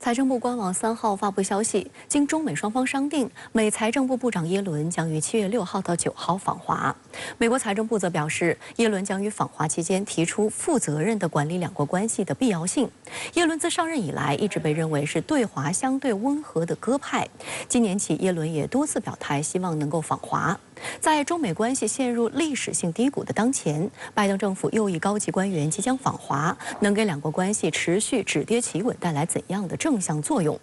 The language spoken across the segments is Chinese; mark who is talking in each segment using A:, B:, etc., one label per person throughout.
A: 财政部官网3号发布消息，经中美双方商定，美财政部部长耶伦将于7月6号到9号访华。美国财政部则表示，耶伦将于访华期间提出负责任地管理两国关系的必要性。耶伦自上任以来，一直被认为是对华相对温和的鸽派。今年起，耶伦也多次表态，希望能够访华。在中美关系陷入历史性低谷的当前，拜登政府右翼高级官员即将访华，能给两国关系持续止跌企稳带来怎样的正向作用？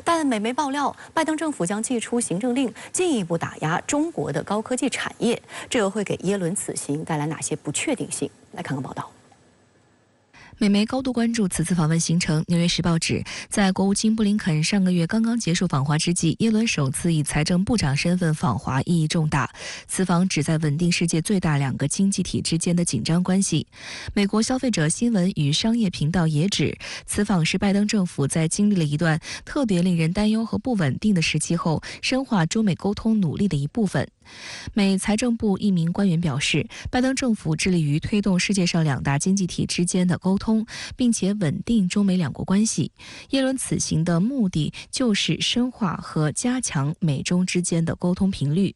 A: 但美媒爆料，拜登政府将祭出行政令，进一步打压中国的高科技产业，这又会给耶伦此行带来哪些不确定性？来看看报道。
B: 美媒高度关注此次访问行程。《纽约时报》指，在国务卿布林肯上个月刚刚结束访华之际，耶伦首次以财政部长身份访华，意义重大。此访旨在稳定世界最大两个经济体之间的紧张关系。美国消费者新闻与商业频道也指，此访是拜登政府在经历了一段特别令人担忧和不稳定的时期后，深化中美沟通努力的一部分。美财政部一名官员表示，拜登政府致力于推动世界上两大经济体之间的沟通，并且稳定中美两国关系。耶伦此行的目的就是深化和加强美中之间的沟通频率。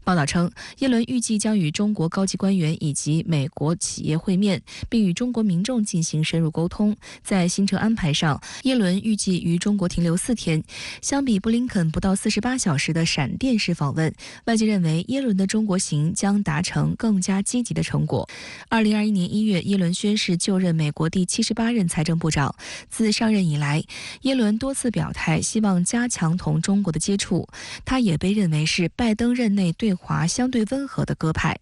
B: 报道称，耶伦预计将与中国高级官员以及美国企业会面，并与中国民众进行深入沟通。在行程安排上，耶伦预计于中国停留4天，相比布林肯不到48小时的闪电式访问，外界认为耶伦的中国行将达成更加积极的成果。2021年1月，耶伦宣誓就任美国第78任财政部长。自上任以来，耶伦多次表态希望加强同中国的接触。他也被认为是拜登任内对华相对温和的鸽派。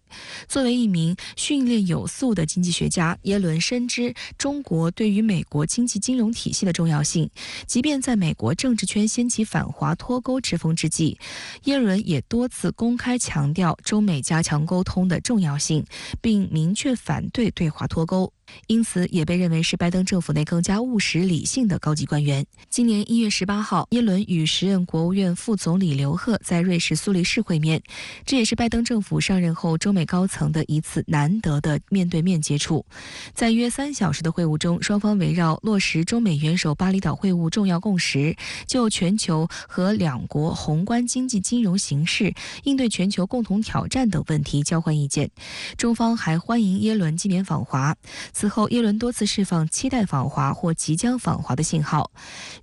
B: 作为一名训练有素的经济学家，耶伦深知中国对于美国经济金融体系的重要性。即便在美国政治圈掀起反华脱钩之风之际，耶伦也多次公开强调中美加强沟通的重要性，并明确反对对华脱钩。因此也被认为是拜登政府内更加务实理性的高级官员。今年1月18号，耶伦与时任国务院副总理刘鹤在瑞士苏黎世会面，这也是拜登政府上任后中美高层的一次难得的面对面接触。在约3小时的会晤中，双方围绕落实中美元首巴厘岛会晤重要共识，就全球和两国宏观经济金融形势、应对全球共同挑战等问题交换意见。中方还欢迎耶伦今年访华。此后，耶伦多次释放期待访华或即将访华的信号。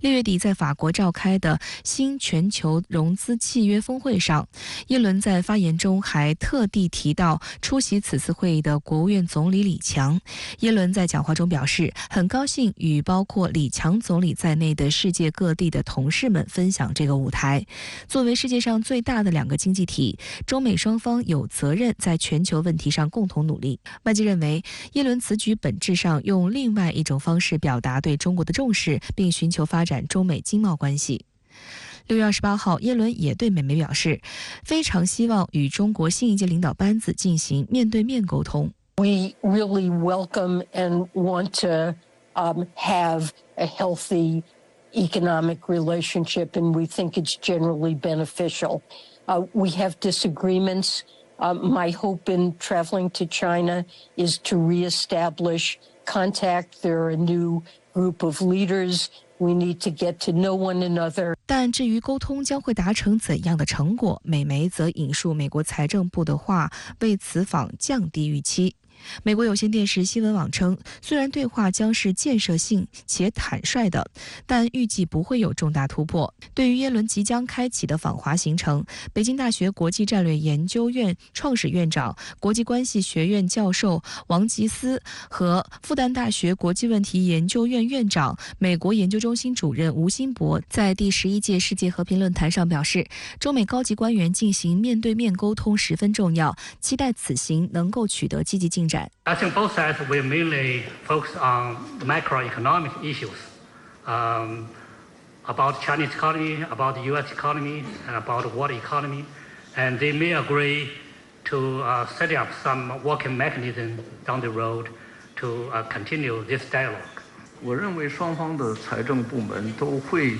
B: 6月底在法国召开的新全球融资契约峰会上，耶伦在发言中还特地提到出席此次会议的国务院总理李强。耶伦在讲话中表示，很高兴与包括李强总理在内的世界各地的同事们分享这个舞台。作为世界上最大的两个经济体，中美双方有责任在全球问题上共同努力。外界认为，耶伦此举本质上用另外一种方式表达对中国的重视，并寻求发展中美经贸关系。6月28号，耶伦也对美媒表示，非常希望与中国新一届领导班子进行面对面沟通。
C: We really welcome and want to have a healthy economic relationship, and we think it's generally beneficial. We have disagreements. My hope in traveling to China is to reestablish contact. There are a new group of leaders. We need to get to know one another.
B: 但至于沟通将会达成怎样的成果，美媒则引述美国财政部的话，为此访降低预期。美国有线电视新闻网称，虽然对话将是建设性且坦率的，但预计不会有重大突破。对于耶伦即将开启的访华行程，北京大学国际战略研究院创始院长、国际关系学院教授王吉思和复旦大学国际问题研究院院长、美国研究中心主任吴新博在第11届世界和平论坛上表示，中美高级官员进行面对面沟通十分重要，期待此行能够取得积极进展。
D: I think both sides will mainly focus on macroeconomic issues about Chinese economy, about the U.S. economy, and about the world economy, and they may agree to set up some working mechanism down the road to continue this dialogue.
E: 我认为双方的财政部门都会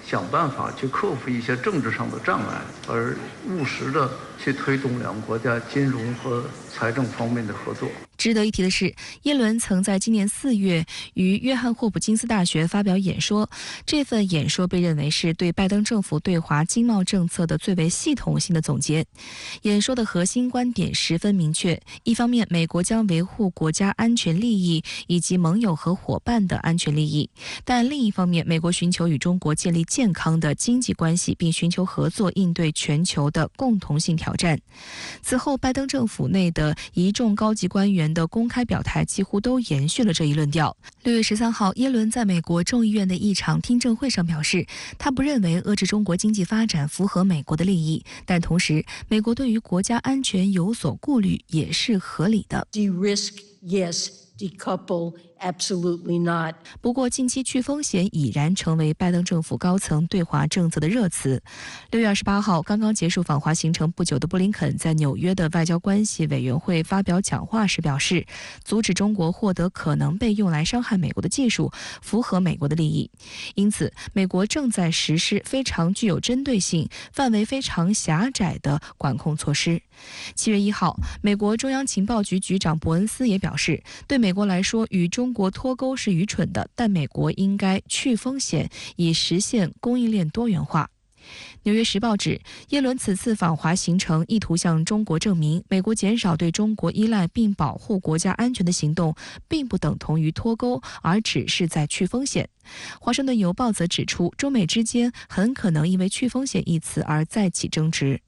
E: 想办法去克服一些政治上的障碍，而务实的去推动两个国家金融和财政方面的合作。
B: 值得一提的是，耶伦曾在今年4月于约翰霍普金斯大学发表演说，这份演说被认为是对拜登政府对华经贸政策的最为系统性的总结。演说的核心观点十分明确，一方面，美国将维护国家安全利益以及盟友和伙伴的安全利益，但另一方面，美国寻求与中国建立健康的经济关系，并寻求合作应对全球的共同性挑战。此后，拜登政府内的一众高级官员的公开表态几乎都延续了这一论调。6月13号，耶伦在美国众议院的一场听证会上表示，他不认为遏制中国经济发展符合美国的利益，但同时，美国对于国家安全有所顾虑也是合理的。
C: De-risk, yes. Decouple, absolutely not.
B: 不过，近期去风险已然成为拜登政府高层对华政策的热词。6月28号，刚刚结束访华行程不久的布林肯在纽约的外交关系委员会发表讲话时表示，阻止中国获得可能被用来伤害美国的技术，符合美国的利益。因此，美国正在实施非常具有针对性、范围非常狭窄的管控措施。7月1号，美国中央情报局局长伯恩斯也表示，对美国来说，与中国脱钩是愚蠢的，但美国应该去风险，以实现供应链多元化。纽约时报指，耶伦此次访华行程意图向中国证明，美国减少对中国依赖并保护国家安全的行动，并不等同于脱钩，而只是在去风险。华盛顿邮报则指出，中美之间很可能因为去风险一词而再起争执。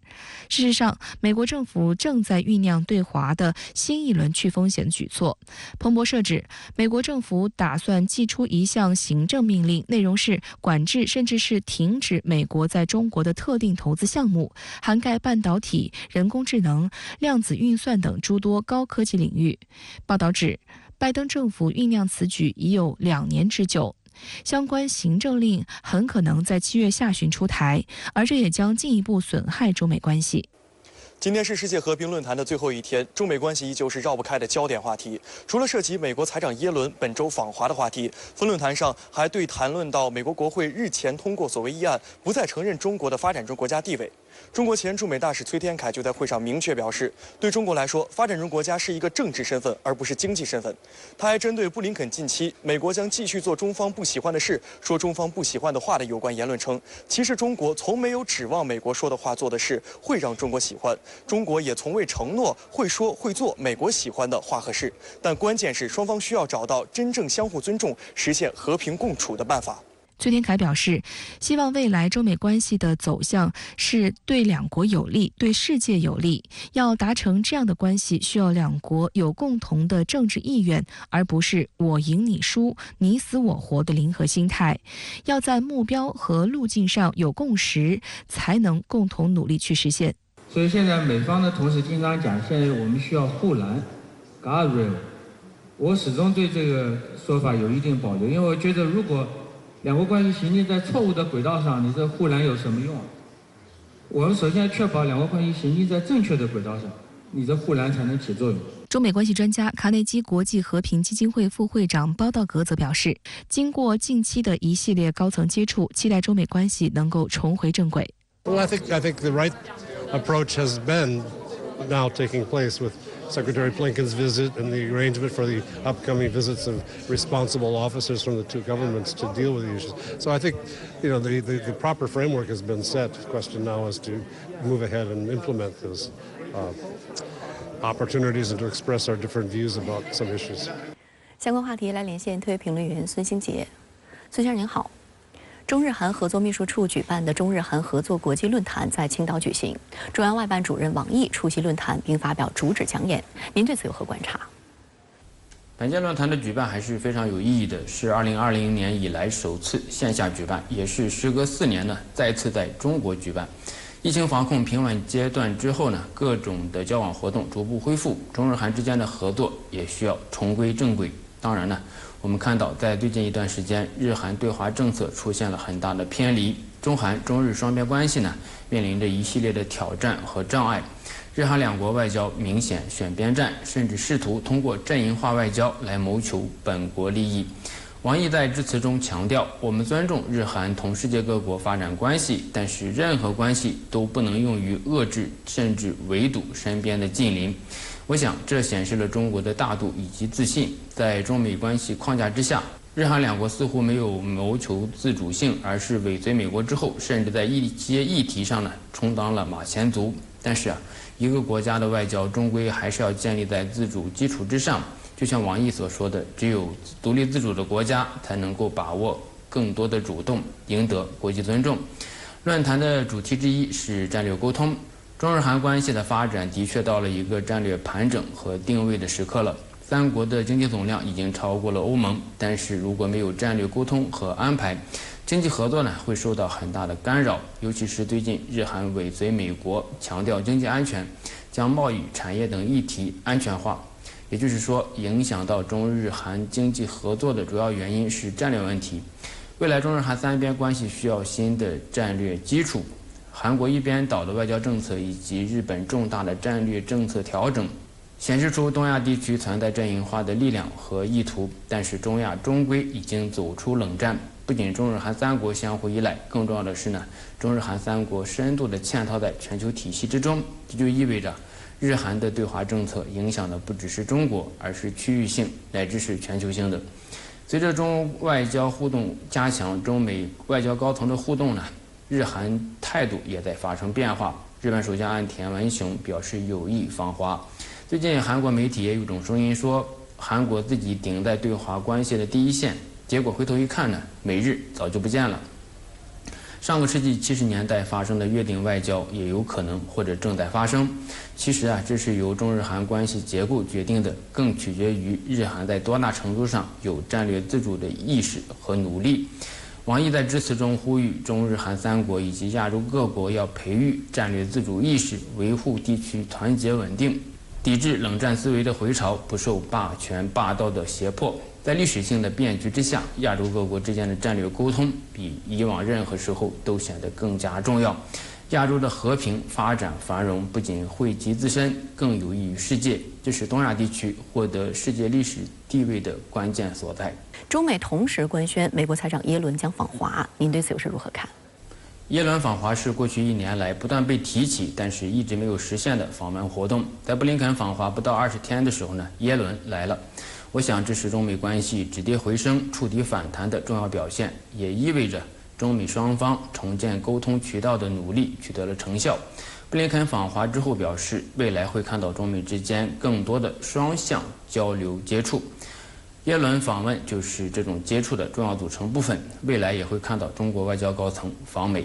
B: 事实上，美国政府正在酝酿对华的新一轮去风险举措。彭博社指，美国政府打算寄出一项行政命令，内容是管制甚至是停止美国在中国的特定投资项目，涵盖半导体、人工智能、量子运算等诸多高科技领域。报道指，拜登政府酝酿此举已有2年之久。相关行政令很可能在7月下旬出台，而这也将进一步损害中美关系。
F: 今天是世界和平论坛的最后一天，中美关系依旧是绕不开的焦点话题。除了涉及美国财长耶伦本周访华的话题，分论坛上还对谈论到美国国会日前通过所谓议案，不再承认中国的发展中国家地位。中国前驻美大使崔天凯就在会上明确表示，对中国来说，发展中国家是一个政治身份，而不是经济身份。他还针对布林肯近期美国将继续做中方不喜欢的事，说中方不喜欢的话的有关言论称，其实中国从没有指望美国说的话做的事会让中国喜欢，中国也从未承诺会说会做美国喜欢的话和事，但关键是双方需要找到真正相互尊重、实现和平共处的办法。
B: 崔天凯表示，希望未来中美关系的走向是对两国有利，对世界有利。要达成这样的关系，需要两国有共同的政治意愿，而不是我赢你输、你死我活的零和心态。要在目标和路径上有共识，才能共同努力去实现。
G: 所以现在美方的同事经常讲，现在我们需要护栏 guardrail。我始终对这个说法有一定保留，因为我觉得如果两国关系行进在错误的轨道上，你这护栏有什么用？我们首先确保两国关系行进在正确的轨道上，你这护栏才能起作用。
B: 中美关系专家卡内基国际和平基金会副会长包道格则表示，经过近期的一系列高层接触，期待中美关系能够重回正轨。
H: Well, I think the right approach has been now taking place with Secretary Blinken's visit and the arrangement for the upcoming visits of responsible officers from the two governments to deal with the issues. So I think, the proper framework has been set. The question now is to move ahead and implement those opportunities and to express our different views about some issues.
A: 相关话题来连线特约评论员孙兴杰。孙先生您好。中日韩合作秘书处举办的中日韩合作国际论坛在青岛举行，中央外办主任王毅出席论坛并发表主旨讲演。您对此有何观察？
I: 本届论坛的举办还是非常有意义的，是2020年以来首次线下举办，也是时隔4年呢再次在中国举办。疫情防控平稳阶段之后呢，各种的交往活动逐步恢复，中日韩之间的合作也需要重归正轨。当然呢，我们看到在最近一段时间，日韩对华政策出现了很大的偏离，中日双边关系呢面临着一系列的挑战和障碍，日韩两国外交明显选边站，甚至试图通过阵营化外交来谋求本国利益。王毅在致辞中强调，我们尊重日韩同世界各国发展关系，但是任何关系都不能用于遏制甚至围堵身边的近邻。我想这显示了中国的大度以及自信。在中美关系框架之下，日韩两国似乎没有谋求自主性，而是尾随美国之后，甚至在一些议题上呢充当了马前卒。但是一个国家的外交终归还是要建立在自主基础之上。就像王毅所说的，只有独立自主的国家才能够把握更多的主动，赢得国际尊重。论坛的主题之一是战略沟通。中日韩关系的发展的确到了一个战略盘整和定位的时刻了。三国的经济总量已经超过了欧盟，但是如果没有战略沟通和安排，经济合作呢会受到很大的干扰。尤其是最近日韩尾随美国，强调经济安全，将贸易、产业等议题安全化。也就是说，影响到中日韩经济合作的主要原因是战略问题。未来中日韩三边关系需要新的战略基础。韩国一边倒的外交政策以及日本重大的战略政策调整，显示出东亚地区存在阵营化的力量和意图。但是中亚终归已经走出冷战，不仅中日韩三国相互依赖，更重要的是呢，中日韩三国深度的嵌套在全球体系之中。这就意味着日韩的对华政策影响的不只是中国，而是区域性乃至是全球性的。随着中外交互动加强，中美外交高层的互动呢，日韩态度也在发生变化。日本首相岸田文雄表示有意访华。最近韩国媒体也有一种声音说，韩国自己顶在对华关系的第一线，结果回头一看呢，美日早就不见了。上个世纪70年代发生的约定外交也有可能或者正在发生。其实这是由中日韩关系结构决定的，更取决于日韩在多大程度上有战略自主的意识和努力。王毅在致辞中呼吁中日韩三国以及亚洲各国要培育战略自主意识，维护地区团结稳定，抵制冷战思维的回潮，不受霸权霸道的胁迫。在历史性的变局之下，亚洲各国之间的战略沟通比以往任何时候都显得更加重要。亚洲的和平、发展、繁荣不仅惠及自身，更有益于世界，这是东亚地区获得世界历史地位的关键所在。
A: 中美同时官宣美国财长耶伦将访华，您对此又是如何看？
I: 耶伦访华是过去1年来不断被提起，但是一直没有实现的访问活动。在布林肯访华不到20天的时候呢，耶伦来了。我想这是中美关系止跌回升、触底反弹的重要表现，也意味着中美双方重建沟通渠道的努力取得了成效。布林肯访华之后表示，未来会看到中美之间更多的双向交流接触。耶伦访问就是这种接触的重要组成部分，未来也会看到中国外交高层访美。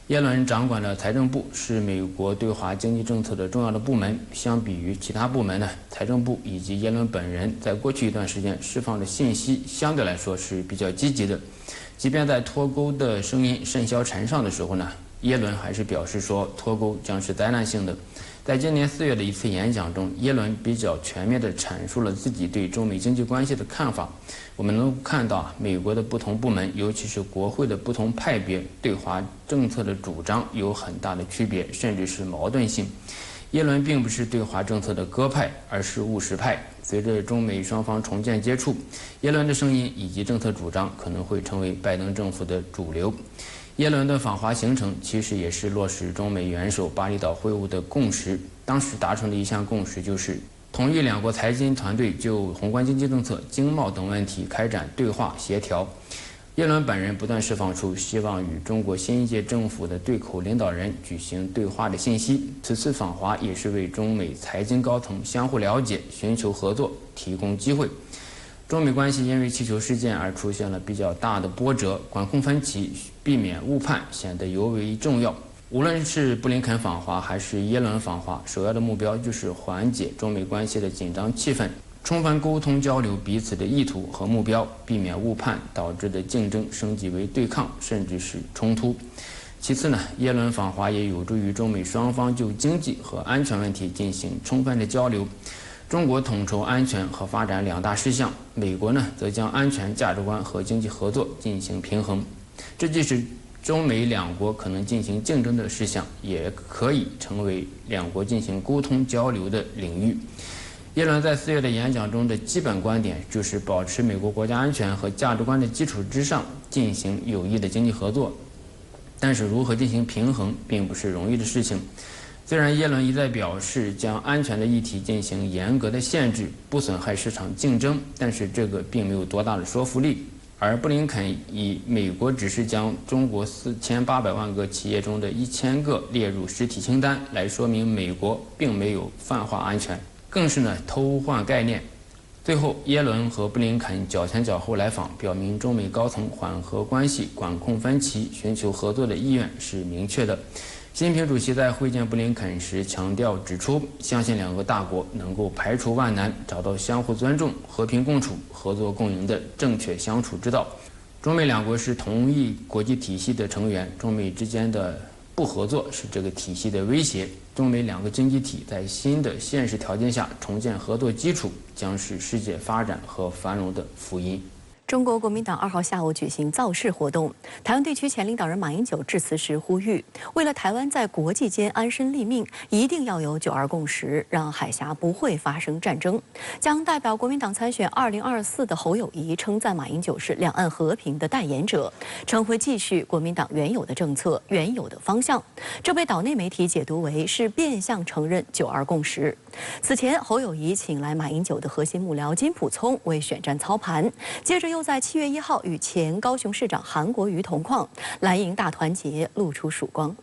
I: 耶伦掌管了财政部，是美国对华经济政策的重要的部门。相比于其他部门呢，财政部以及耶伦本人在过去一段时间释放的信息相对来说是比较积极的。即便在脱钩的声音甚嚣尘上的时候呢，耶伦还是表示说脱钩将是灾难性的。在今年4月的一次演讲中，耶伦比较全面地阐述了自己对中美经济关系的看法。我们能够看到美国的不同部门，尤其是国会的不同派别，对华政策的主张有很大的区别，甚至是矛盾性。耶伦并不是对华政策的鸽派，而是务实派。随着中美双方重建接触，耶伦的声音以及政策主张可能会成为拜登政府的主流。耶伦的访华行程其实也是落实中美元首巴厘岛会晤的共识。当时达成的一项共识就是同意两国财经团队就宏观经济政策、经贸等问题开展对话协调。耶伦本人不断释放出希望与中国新一届政府的对口领导人举行对话的信息。此次访华也是为中美财经高层相互了解、寻求合作提供机会。中美关系因为气球事件而出现了比较大的波折，管控分歧、避免误判显得尤为重要。无论是布林肯访华还是耶伦访华，首要的目标就是缓解中美关系的紧张气氛，充分沟通交流彼此的意图和目标，避免误判导致的竞争升级为对抗，甚至是冲突。其次呢，耶伦访华也有助于中美双方就经济和安全问题进行充分的交流。中国统筹安全和发展2大事项，美国呢则将安全价值观和经济合作进行平衡。这既是中美两国可能进行竞争的事项，也可以成为两国进行沟通交流的领域。耶伦在4月的演讲中的基本观点就是保持美国国家安全和价值观的基础之上进行有益的经济合作，但是如何进行平衡并不是容易的事情。虽然耶伦一再表示将安全的议题进行严格的限制，不损害市场竞争，但是这个并没有多大的说服力。而布林肯以美国只是将中国4800万个企业中的1000个列入实体清单，来说明美国并没有泛化安全，更是偷换概念。最后，耶伦和布林肯脚前脚后来访，表明中美高层缓和关系、管控分歧、寻求合作的意愿是明确的。习近平主席在会见布林肯时强调指出，相信两个大国能够排除万难，找到相互尊重、和平共处、合作共赢的正确相处之道。中美两国是同一国际体系的成员，中美之间的不合作是这个体系的威胁。中美两个经济体在新的现实条件下重建合作基础，将是世界发展和繁荣的福音。
A: 中国国民党2号下午举行造势活动，台湾地区前领导人马英九致辞时呼吁，为了台湾在国际间安身立命，一定要有9·2共识，让海峡不会发生战争。将代表国民党参选2024的侯友宜称赞马英九是两岸和平的代言者，称会继续国民党原有的政策、原有的方向。这被岛内媒体解读为是变相承认9·2共识。此前，侯友宜请来马英九的核心幕僚金溥聪为选战操盘，接着又在7月1号与前高雄市长韩国瑜同框，蓝营大团结露出曙光。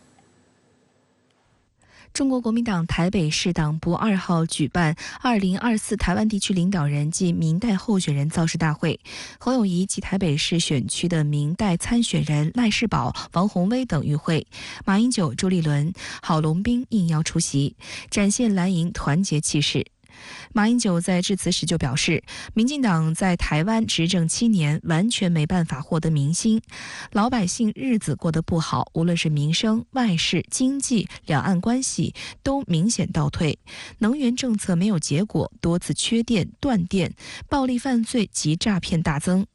B: 中国国民党台北市党部2号举办2024台湾地区领导人及民代候选人造势大会，侯友宜及台北市选区的民代参选人赖士葆、王宏威等与会，马英九、朱立伦、郝龙斌应邀出席，展现蓝营团结气势。马英九在致辞时就表示，民进党在台湾执政7年，完全没办法获得民心，老百姓日子过得不好，无论是民生、外事、经济、两岸关系都明显倒退，能源政策没有结果，多次缺电、断电，暴力犯罪及诈骗大增，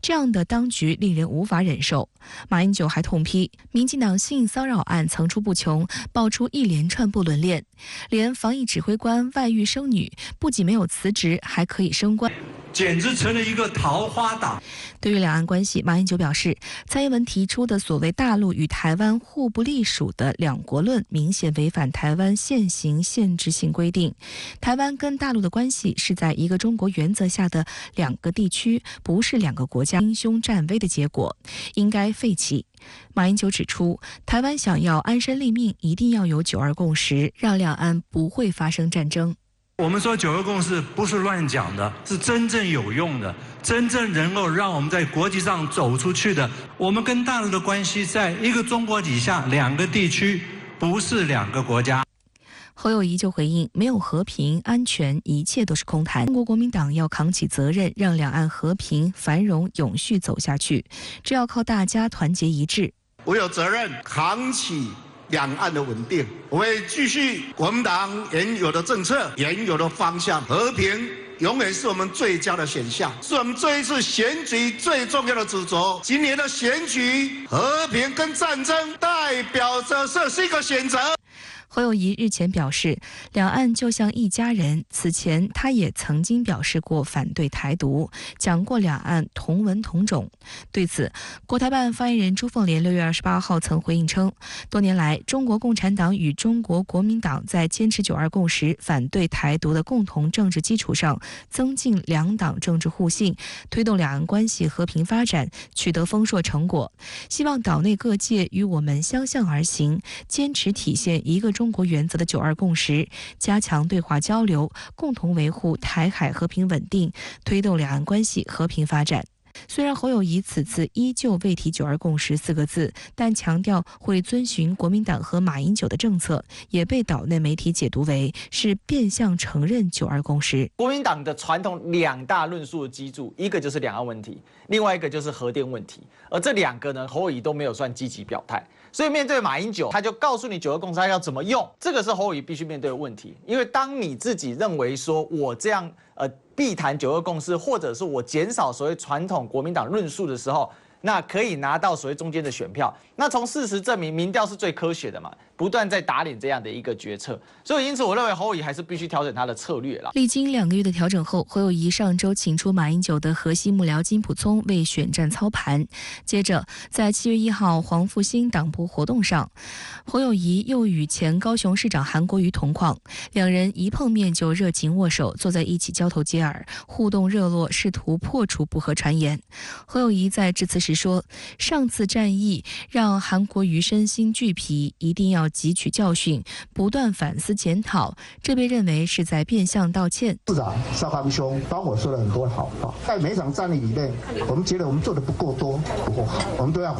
B: 这样的当局令人无法忍受。马英九还痛批，民进党性骚扰案层出不穷，爆出一连串不伦恋，连防疫指挥官外遇生女，不仅没有辞职，还可以升官，
J: 简直成了一个桃花党。
B: 对于两岸关系，马英九表示，蔡英文提出的所谓大陆与台湾互不隶属的两国论，明显违反台湾现行限制性规定。台湾跟大陆的关系是在一个中国原则下的两个地区，不是两个国家英雄战危的结果，应该废弃。马英九指出，台湾想要安身立命，一定要有9·2共识，让两岸不会发生战争。
J: 我们说9·2共识不是乱讲的，是真正有用的，真正能够让我们在国际上走出去的。我们跟大陆的关系在一个中国底下，两个地区，不是两个国家。
B: 侯友宜就回应，没有和平安全，一切都是空谈。中国国民党要扛起责任，让两岸和平繁荣永续走下去，这要靠大家团结一致。
K: 我有责任扛起两岸的稳定，我会继续国民党原有的政策、原有的方向。和平永远是我们最佳的选项，是我们这一次选举最重要的主轴。今年的选举，和平跟战争代表着这是一个选择。
B: 侯友宜日前表示，两岸就像一家人。此前他也曾经表示过反对台独，讲过两岸同文同种。对此，国台办发言人朱凤莲6月28号曾回应称，多年来中国共产党与中国国民党在坚持9·2共识、反对台独的共同政治基础上，增进两党政治互信，推动两岸关系和平发展，取得丰硕成果。希望岛内各界与我们相向而行，坚持体现一个中国原则的9·2共识，加强对话交流，共同维护台海和平稳定，推动两岸关系和平发展。虽然侯友宜此次依旧未提9·2共识4个字，但强调会遵循国民党和马英九的政策，也被岛内媒体解读为是变相承认9·2共识。
L: 国民党的传统2大论述的基柱，一个就是两岸问题，另外一个就是核电问题，而这2个呢，侯友宜都没有算积极表态。所以面对马英九，他就告诉你9·2共识要怎么用，这个是侯友宜必须面对的问题。因为当你自己认为说我这样避谈9·2共识，或者是我减少所谓传统国民党论述的时候，那可以拿到所谓中间的选票。那从事实证明，民调是最科学的嘛，不断在打脸这样的一个决策。所以因此，我认为侯友宜还是必须调整他的策略了。
B: 历经2个月的调整后，侯友宜上周请出马英九的核心幕僚金溥聪为选战操盘。接着，在7月1号黄复兴党部活动上，侯友宜又与前高雄市长韩国瑜同框，两人一碰面就热情握手，坐在一起交头接耳，互动热络，试图破除不合传言。侯友宜在致辞时说，上次战役让韩国瑜身心俱疲，一定要汲取教训，不断反思检讨，这被认为是在变相道歉。
M: 市长邵康兄帮我说了很多好话，在每场战役里面，我们觉得我们做的不够多、不够好，我们都要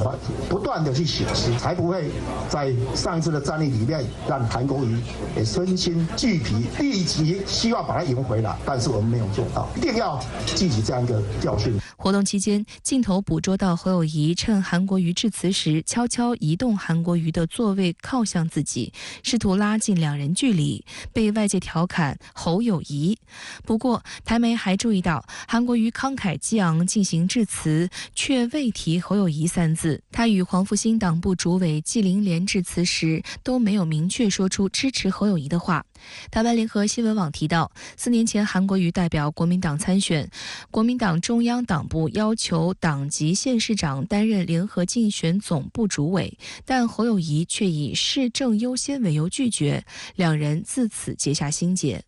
M: 不断的去省思，才不会在上一次的战役里面让韩国瑜也身心俱疲，立即希望把它赢回来，但是我们没有做到，一定要汲取这样一个教训。
B: 活动期间，镜头捕捉到侯友宜趁韩国瑜致辞时，悄悄移动韩国瑜的座位靠向自己，试图拉近两人距离，被外界调侃侯友宜。不过，台媒还注意到，韩国瑜慷慨激昂进行致辞，却未提侯友宜3字。他与黄复兴党部主委纪凌莲致辞时，都没有明确说出支持侯友宜的话。台湾联合新闻网提到，4年前韩国瑜代表国民党参选，国民党中央党部要求党籍县市长担任联合竞选总部主委，但侯友宜却以市政优先为由拒绝，两人自此结下心结。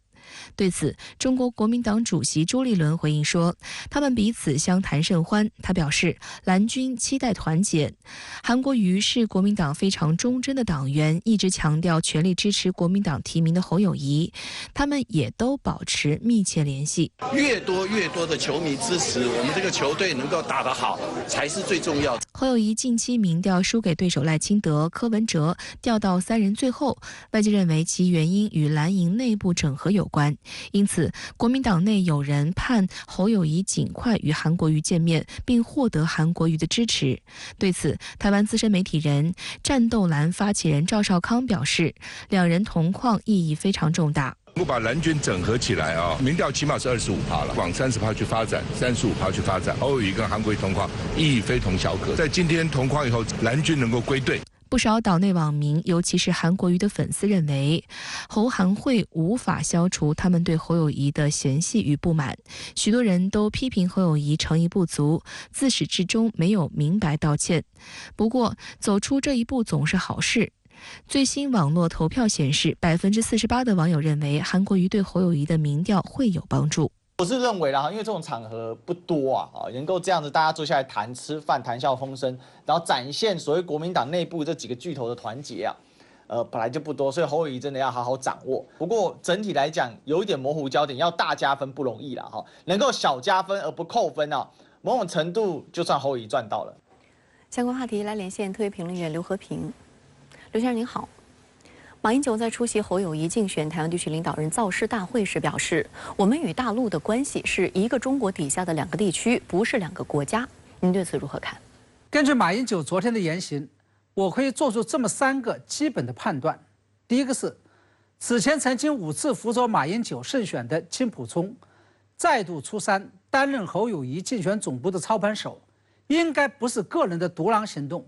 B: 对此，中国国民党主席朱立伦回应说，他们彼此相谈甚欢。他表示，蓝军期待团结。韩国瑜是国民党非常忠贞的党员，一直强调全力支持国民党提名的侯友宜，他们也都保持密切联系。
N: 越多的球迷支持我们这个球队能够打得好，才是最重要的。
B: 侯友宜近期民调输给对手赖清德、柯文哲，掉到3人最后，外界认为其原因与蓝营内部整合有关。因此，国民党内有人盼侯友宜尽快与韩国瑜见面，并获得韩国瑜的支持。对此，台湾资深媒体人战斗蓝发起人赵少康表示，两人同框意义非常重大。
O: 能够把蓝军整合起来啊，民调起码是25%了，往30%去发展，35%去发展。侯友宜跟韩国瑜同框意义非同小可。在今天同框以后，蓝军能够归队。
B: 不少岛内网民，尤其是韩国瑜的粉丝认为，侯韩会无法消除他们对侯友宜的嫌隙与不满。许多人都批评侯友宜诚意不足，自始至终没有明白道歉。不过，走出这一步总是好事。最新网络投票显示，48%的网友认为韩国瑜对侯友宜的民调会有帮助。
L: 我是认为啦，因为这种场合不多啊，能够这样子大家坐下来谈、吃饭、谈笑风生，然后展现所谓国民党内部这几个巨头的团结啊，本来就不多，所以侯友宜真的要好好掌握。不过整体来讲，有一点模糊焦点，要大加分不容易啦哈，能够小加分而不扣分啊，某种程度就算侯友宜赚到了。
A: 相关话题来连线特约评论员刘和平，刘先生您好。马英九在出席侯友宜竞选台湾地区领导人造势大会时表示，我们与大陆的关系是一个中国底下的2个地区，不是2个国家。您对此如何看？
P: 根据马英九昨天的言行，我可以做出这么3个基本的判断。第一个是，此前曾经5次辅佐马英九胜选的金溥聪，再度出山担任侯友宜竞选总部的操盘手，应该不是个人的独狼行动，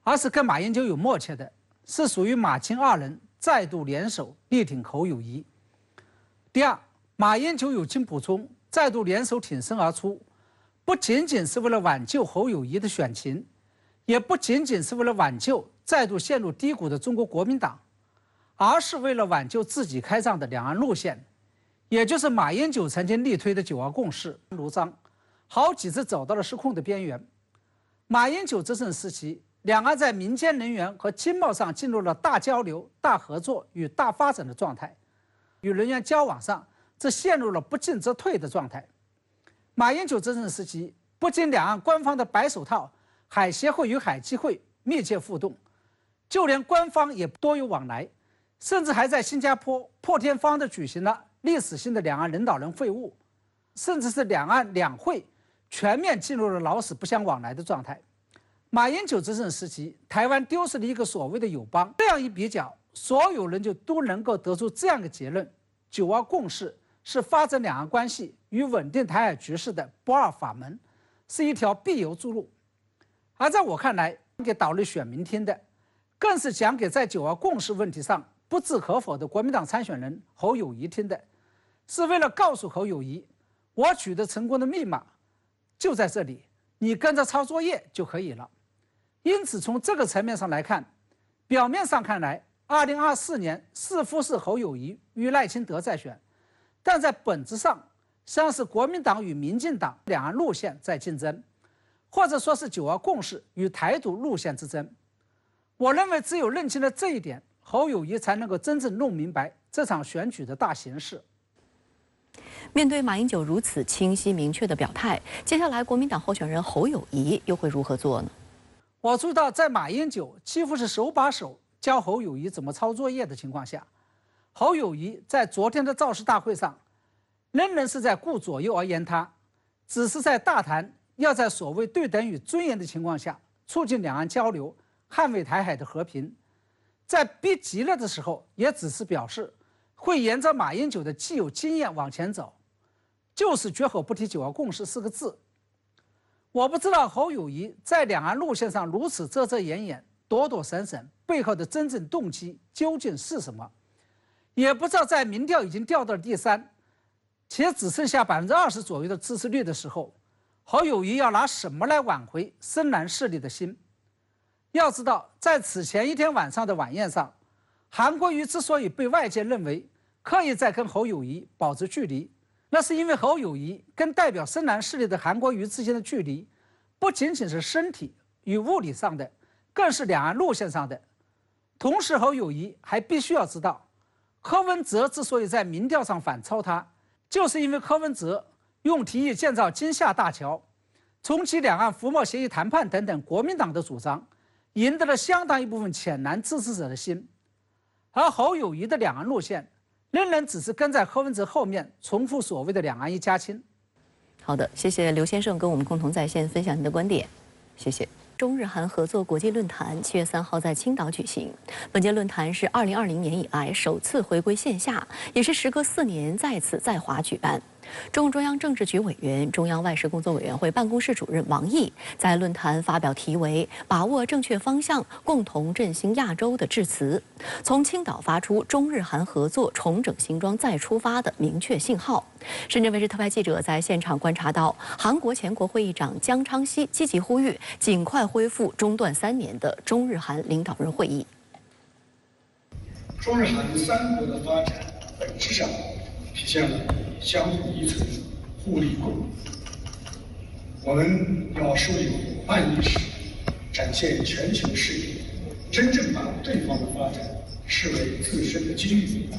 P: 而是跟马英九有默契的，是属于马金2人再度联手力挺侯友宜。第二，马英九与金溥聪再度联手挺身而出，不仅仅是为了挽救侯友宜的选情，也不仅仅是为了挽救再度陷入低谷的中国国民党，而是为了挽救自己开创的两岸路线，也就是马英九曾经力推的9·2共识如章，好几次走到了失控的边缘。马英九执政时期，两岸在民间人员和经贸上进入了大交流、大合作与大发展的状态，与人员交往上则陷入了不进则退的状态。马英九执政时期，不仅两岸官方的白手套、海协会与海基会密切互动，就连官方也多有往来，甚至还在新加坡破天荒地举行了历史性的两岸领导人会晤，甚至是两岸两会全面进入了老死不相往来的状态。马英九执政时期，台湾丢失了一个所谓的友邦。这样一比较，所有人就都能够得出这样一个结论：9·2共识是发展两岸关系与稳定台海局势的不二法门，是一条必由之路。而在我看来，给岛内选民听的，更是讲给在9·2共识问题上不置可否的国民党参选人侯友宜听的，是为了告诉侯友宜，我取得成功的密码就在这里，你跟着抄作业就可以了。因此，从这个层面上来看，表面上看来，2024年似乎是侯友宜与赖清德在选，但在本质上，实际上是国民党与民进党两岸路线在竞争，或者说是9·2共识与台独路线之争。我认为，只有认清了这一点，侯友宜才能够真正弄明白这场选举的大形势。
A: 面对马英九如此清晰明确的表态，接下来国民党候选人侯友宜又会如何做呢？
P: 我注意到，在马英九几乎是手把手教侯友宜怎么抄作业的情况下，侯友宜在昨天的造势大会上，仍然是在顾左右而言他，只是在大谈要在所谓对等与尊严的情况下，促进两岸交流，捍卫台海的和平。在逼急了的时候，也只是表示会沿着马英九的既有经验往前走，就是绝口不提9·2共识4个字。我不知道侯友宜在两岸路线上如此遮遮掩掩、躲躲闪闪，背后的真正动机究竟是什么？也不知道在民调已经掉到了第3，且只剩下20%左右的支持率的时候，侯友宜要拿什么来挽回深蓝势力的心？要知道，在此前一天晚上的晚宴上，韩国瑜之所以被外界认为刻意在跟侯友宜保持距离，那是因为侯友宜跟代表深蓝势力的韩国瑜之间的距离，不仅仅是身体与物理上的，更是两岸路线上的。同时，侯友宜还必须要知道，柯文哲之所以在民调上反超他，就是因为柯文哲用提议建造金厦大桥、重启两岸服贸协议谈判等等国民党的主张，赢得了相当一部分浅蓝支持者的心。而侯友宜的两岸路线，仍然只是跟在柯文哲后面重复所谓的两岸一家亲。
A: 好的，谢谢刘先生跟我们共同在线分享您的观点，谢谢。中日韩合作国际论坛7月3号在青岛举行。本届论坛是2020年以来首次回归线下，也是时隔4年再次在华举办。中共中央政治局委员、中央外事工作委员会办公室主任王毅在论坛发表题为“把握正确方向，共同振兴亚洲”的致辞，从青岛发出中日韩合作重整行装再出发的明确信号。深圳卫视特派记者在现场观察到，韩国前国会议长姜昌熙积极呼吁尽快恢复中断3年的中日韩领导人会议。
Q: 中日韩3国的发展本质上体现了相互依存、互利共赢。我们要树立伙伴意识，展现全球视野，真正把对方的发展视为自身的机遇。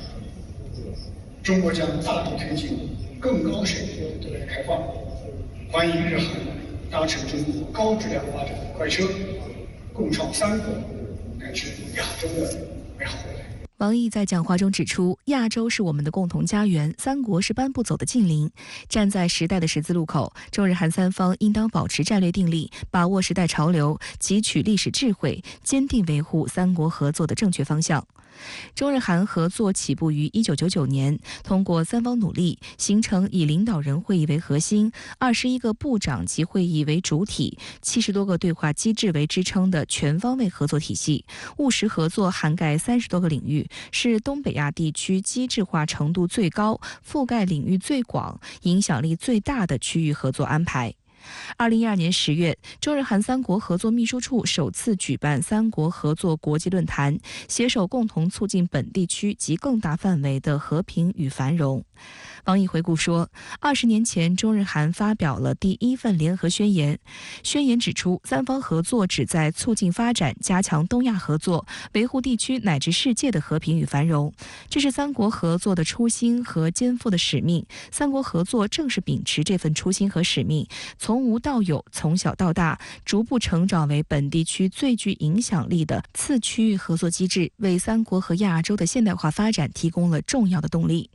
Q: 中国将大力推进更高水平的对外开放，欢迎日韩搭乘中国高质量发展的快车，共创3国乃至亚洲的美好未来。
B: 王毅在讲话中指出，亚洲是我们的共同家园，3国是搬不走的近邻。站在时代的十字路口，中日韩3方应当保持战略定力，把握时代潮流，汲取历史智慧，坚定维护3国合作的正确方向。中日韩合作起步于1999年，通过3方努力，形成以领导人会议为核心、21个部长级会议为主体、70多个对话机制为支撑的全方位合作体系。务实合作涵盖30多个领域，是东北亚地区机制化程度最高、覆盖领域最广、影响力最大的区域合作安排。2012年10月，中日韩3国合作秘书处首次举办3国合作国际论坛，携手共同促进本地区及更大范围的和平与繁荣。王毅回顾说，20年前中日韩发表了第1份联合宣言，宣言指出，3方合作旨在促进发展，加强东亚合作，维护地区乃至世界的和平与繁荣。这是3国合作的初心和肩负的使命。3国合作正是秉持这份初心和使命，从无到有，从小到大，逐步成长为本地区最具影响力的次区域合作机制，为3国和亚洲的现代化发展提供了重要的动力。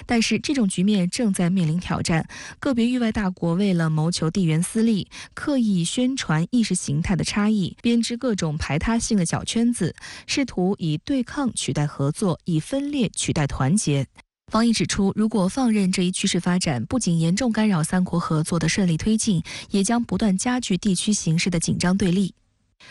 B: 但是这种局面正在面临挑战，个别域外大国为了谋求地缘私利，刻意宣传意识形态的差异，编织各种排他性的小圈子，试图以对抗取代合作，以分裂取代团结。王毅指出，如果放任这一趋势发展，不仅严重干扰三国合作的顺利推进，也将不断加剧地区形势的紧张对立。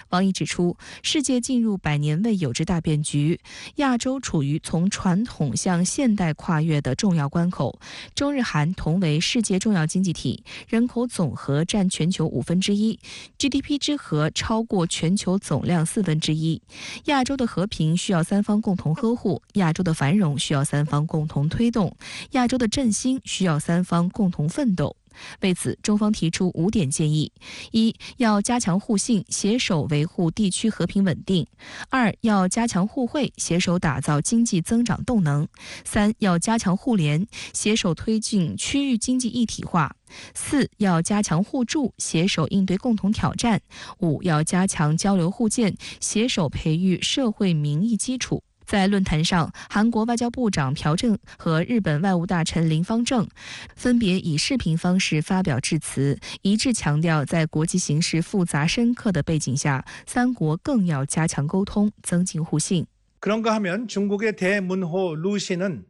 B: 王毅指出，世界进入100年未有之大变局，亚洲处于从传统向现代跨越的重要关口。中日韩同为世界重要经济体，人口总和占全球1/5 ，GDP 之和超过全球总量1/4。亚洲的和平需要三方共同呵护，亚洲的繁荣需要三方共同推动，亚洲的振兴需要三方共同奋斗。为此，中方提出5点建议：一、要加强互信，携手维护地区和平稳定；二、要加强互惠，携手打造经济增长动能；三、要加强互联，携手推进区域经济一体化；四、要加强互助，携手应对共同挑战；五、要加强交流互鉴，携手培育社会民意基础。在论坛上，韩国外交部长朴正和日本外务大臣林芳正分别以视频方式发表致辞，一致强调，在国际形势复杂深刻的背景下，三国更要加强沟通，增进互信。
R: 그런가 하면 중국의 대문호 루시는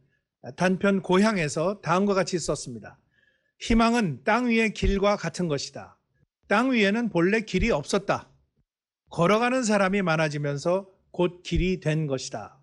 R: 단편 고향에서 다음과 같이 썼습니다. 희망은 땅 위의 길과 같은 것이다. 땅 위에는 본래 길이 없었다. 걸어가는 사람이 많아지면서 곧 길이 된 것이다.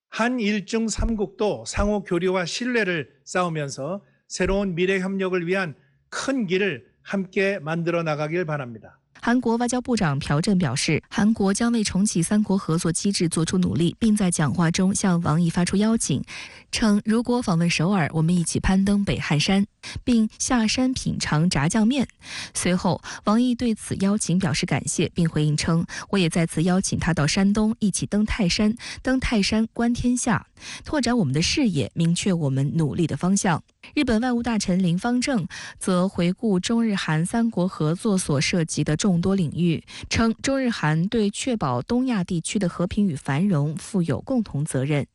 R: 한일중 3국도 상호 교류와 신뢰를 쌓으면서 새로운 미래 협력을 위한 큰 길을 함께 만들어 나가길 바랍니다.
B: 韩国外交部长朴正表示，韩国将为重启三国合作机制做出努力，并在讲话中向王毅发出邀请，称如果访问首尔，我们一起攀登北汉山，并下山品尝炸酱面。随后，王毅对此邀请表示感谢，并回应称，我也再次邀请他到山东一起登泰山，登泰山观天下，拓展我们的视野，明确我们努力的方向。 日本外务大臣林芳正则回顾中日韩三国合作所涉及的众多領域，稱中日韓對確保東亞地區的和平與繁榮負有共同責任。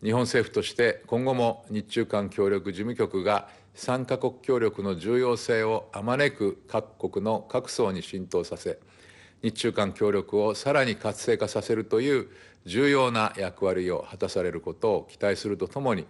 S: 日本政府として今後も日中間協力事務局が3カ国協力の重要性をあまねく各国の各層に浸透させ、日中間協力をさらに活性化させるという重要な役割を果たされることを期待するとともに。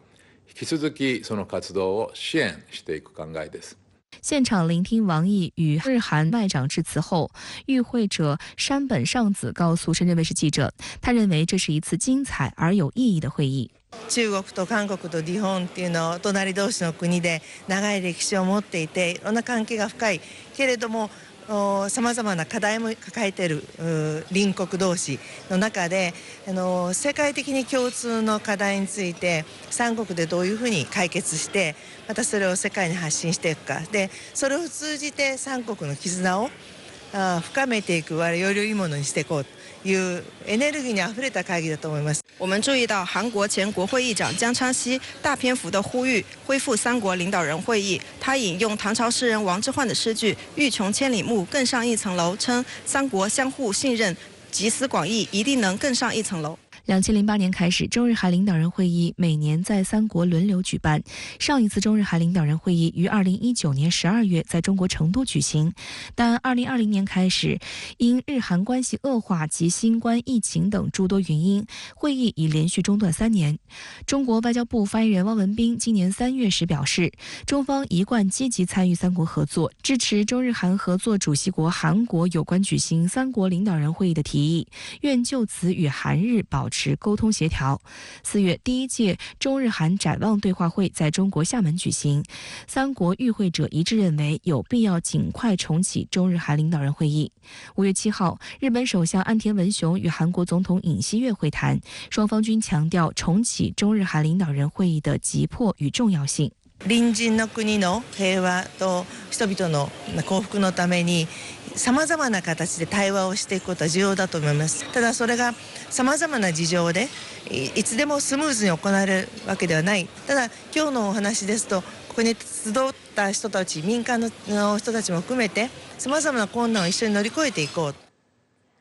S: 引き続きその活動を支援していく考えです。
B: 现场聆听王毅与日韩外长致辞后，与会者山本尚子告诉深圳卫視記者，他認為這是一次精彩而有意義的會議。
T: 中国と韓国と日本っていうのは隣同士の国で長い歴史を持っていて、いろんな関係が深いけれども。 さまざまな課題も抱えている隣国同士の中で世界的に共通の課題について三国でどういうふうに解決してまたそれを世界に発信していくかでそれを通じて三国の絆を深めていくより良いものにしていこうというエネルギーにあふれた会議だと思います。
U: 我们注意到，韩国前国会议长江昌熙大篇幅的呼吁恢复三国领导人会议。他引用唐朝诗人王之涣的诗句“欲穷千里目，更上一层楼”，称三国相互信任，集思广益，一定能更上一层楼。
B: 2008年开始，中日韩领导人会议每年在三国轮流举办。上一次中日韩领导人会议于2019年12月在中国成都举行，但2020年开始，因日韩关系恶化及新冠疫情等诸多原因，会议已连续中断3年。中国外交部发言人汪文斌今年3月时表示，中方一贯积极参与三国合作，支持中日韩合作主席国韩国有关举行三国领导人会议的提议，愿就此与韩日保持沟通协调。4月，第1届中日韩展望对话会在中国厦门举行，三国与会者一致认为有必要尽快重启中日韩领导人会议。5月7号，日本首相岸田文雄与韩国总统尹锡悦会談，雙方均強調重啟中日韓領導人會議的急迫與重要性。
T: 隣人の国の平和と人々の幸福のためにさまざまな形で対話をしていくことは重要だと思います。ただそれがさまざまな事情でいつでもスムーズに行われるわけではない。ただ今日のお話ですとここに集った人たち民間の人たちも含めてさまざまな困難を一緒に乗り越えていこう。